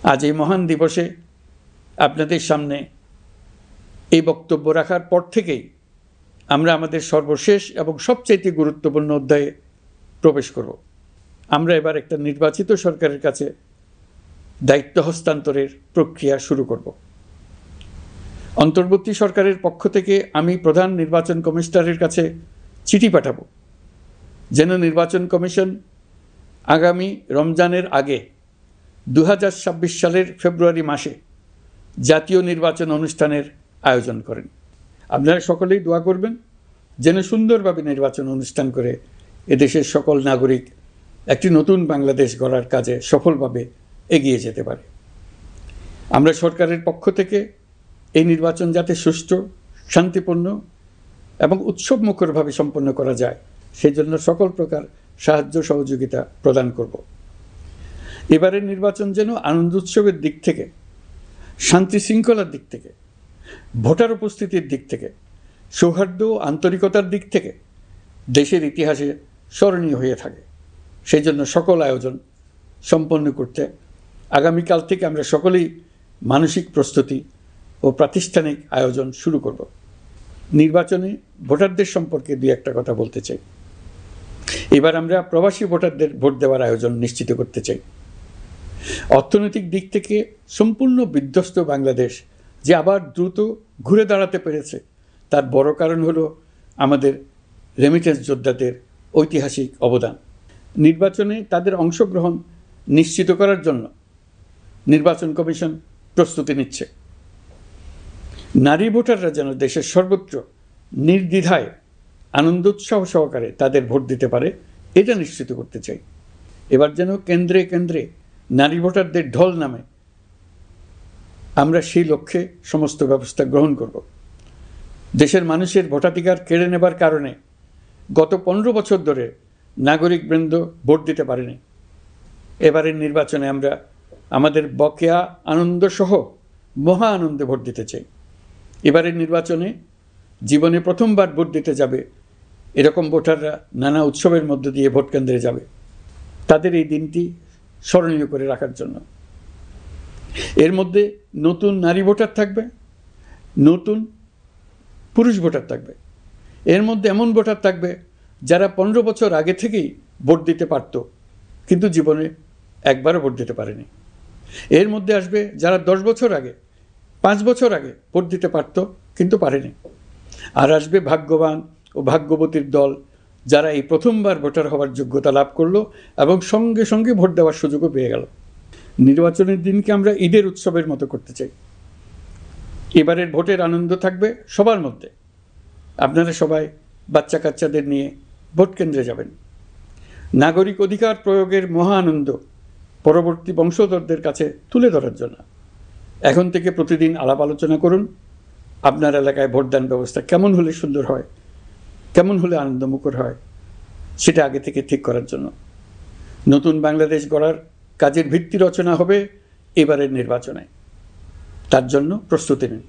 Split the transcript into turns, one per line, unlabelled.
আজ এই মহান দিবসে আপনাদের সামনে এই বক্তব্য রাখার পর থেকেই আমরা আমাদের সর্বশেষ এবং সবচেয়ে গুরুত্বপূর্ণ অধ্যায়ে প্রবেশ করব। আমরা এবার একটা নির্বাচিত সরকারের কাছে দায়িত্ব হস্তান্তরের প্রক্রিয়া শুরু করব। অন্তর্বর্তী সরকারের পক্ষ থেকে আমি প্রধান নির্বাচন কমিশনারের কাছে চিঠি পাঠাবো যেন নির্বাচন কমিশন আগামী রমজানের আগে 2026 সালের ফেব্রুয়ারি মাসে জাতীয় নির্বাচন অনুষ্ঠানের আয়োজন করেন। আপনারা সকলেই দোয়া করবেন যেন সুন্দরভাবে নির্বাচন অনুষ্ঠান করে এদেশের সকল নাগরিক একটি নতুন বাংলাদেশ গড়ার কাজে সফলভাবে এগিয়ে যেতে পারে। আমরা সরকারের পক্ষ থেকে এই নির্বাচন যাতে সুষ্ঠু, শান্তিপূর্ণ এবং উৎসবমুখরভাবে সম্পন্ন করা যায় সেই জন্য সকল প্রকার সাহায্য সহযোগিতা প্রদান করব। এবারের নির্বাচন যেন আনন্দ উৎসবের দিক থেকে, শান্তি শৃঙ্খলার দিক থেকে, ভোটার উপস্থিতির দিক থেকে, সৌহার্দ্য ও আন্তরিকতার দিক থেকে দেশের ইতিহাসে স্মরণীয় হয়ে থাকে। সেই জন্য সকল আয়োজন সম্পন্ন করতে আগামীকাল থেকে আমরা সকলেই মানসিক প্রস্তুতি ও প্রাতিষ্ঠানিক আয়োজন শুরু করব। নির্বাচনে ভোটারদের সম্পর্কে দুই একটা কথা বলতে চাই। এবার আমরা প্রবাসী ভোটারদের ভোট দেওয়ার আয়োজন নিশ্চিত করতে চাই। অর্থনৈতিক দিক থেকে সম্পূর্ণ বিধ্বস্ত বাংলাদেশ যে আবার দ্রুত ঘুরে দাঁড়াতে পেরেছে তার বড় কারণ হলো আমাদের রেমিটেন্স যোদ্ধাদের ঐতিহাসিক অবদান। নির্বাচনে তাদের অংশগ্রহণ নিশ্চিত করার জন্য নির্বাচন কমিশন প্রস্তুতি নিচ্ছে। নারী ভোটাররা যেন দেশের সর্বত্র নির্দ্বিধায় আনন্দোৎসাহ সহকারে তাদের ভোট দিতে পারে এটা নিশ্চিত করতে চাই। এবার যেন কেন্দ্রে কেন্দ্রে নারী ভোটারদের ঢল নামে, আমরা সেই লক্ষ্যে সমস্ত ব্যবস্থা গ্রহণ করব। দেশের মানুষের ভোটাধিকার কেড়ে নেবার কারণে গত 15 বছর ধরে নাগরিকবৃন্দ ভোট দিতে পারেনি। এবারের নির্বাচনে আমরা আমাদের বকেয়া আনন্দসহ মহা আনন্দে ভোট দিতে চাই। এবারের নির্বাচনে জীবনে প্রথমবার ভোট দিতে যাবে এরকম ভোটাররা নানা উৎসবের মধ্য দিয়ে ভোট কেন্দ্রে যাবে, তাদের এই দিনটি স্মরণীয় করে রাখার জন্য। এর মধ্যে নতুন নারী ভোটার থাকবে, নতুন পুরুষ ভোটার থাকবে, এর মধ্যে এমন ভোটার থাকবে যারা 15 বছর আগে থেকেই ভোট দিতে পারত কিন্তু জীবনে একবারও ভোট দিতে পারেনি। এর মধ্যে আসবে যারা 10 বছর আগে, 5 বছর আগে ভোট দিতে পারত কিন্তু পারেনি। আর আসবে ভাগ্যবান ও ভাগ্যবতীর দল যারা এই প্রথমবার ভোটার হওয়ার যোগ্যতা লাভ করলো এবং সঙ্গে সঙ্গে ভোট দেওয়ার সুযোগও পেয়ে গেল। নির্বাচনের দিনকে আমরা ঈদের উৎসবের মতো করতে চাই। এবারের ভোটের আনন্দ থাকবে সবার মধ্যে। আপনারা সবাই বাচ্চা কাচ্চাদের নিয়ে ভোট কেন্দ্রে যাবেন। নাগরিক অধিকার প্রয়োগের মহা আনন্দ পরবর্তী বংশধরদের কাছে তুলে ধরার জন্য এখন থেকে প্রতিদিন আলাপ আলোচনা করুন। আপনার এলাকায় ভোটদান ব্যবস্থা কেমন হলে সুন্দর হয়, কেমন হলে আনন্দমুখর হয় সেটা আগে থেকে ঠিক করার জন্য নতুন বাংলাদেশ গড়ার কাজের ভিত্তি রচনা হবে এবারের নির্বাচনে। তার জন্য প্রস্তুতি নিন।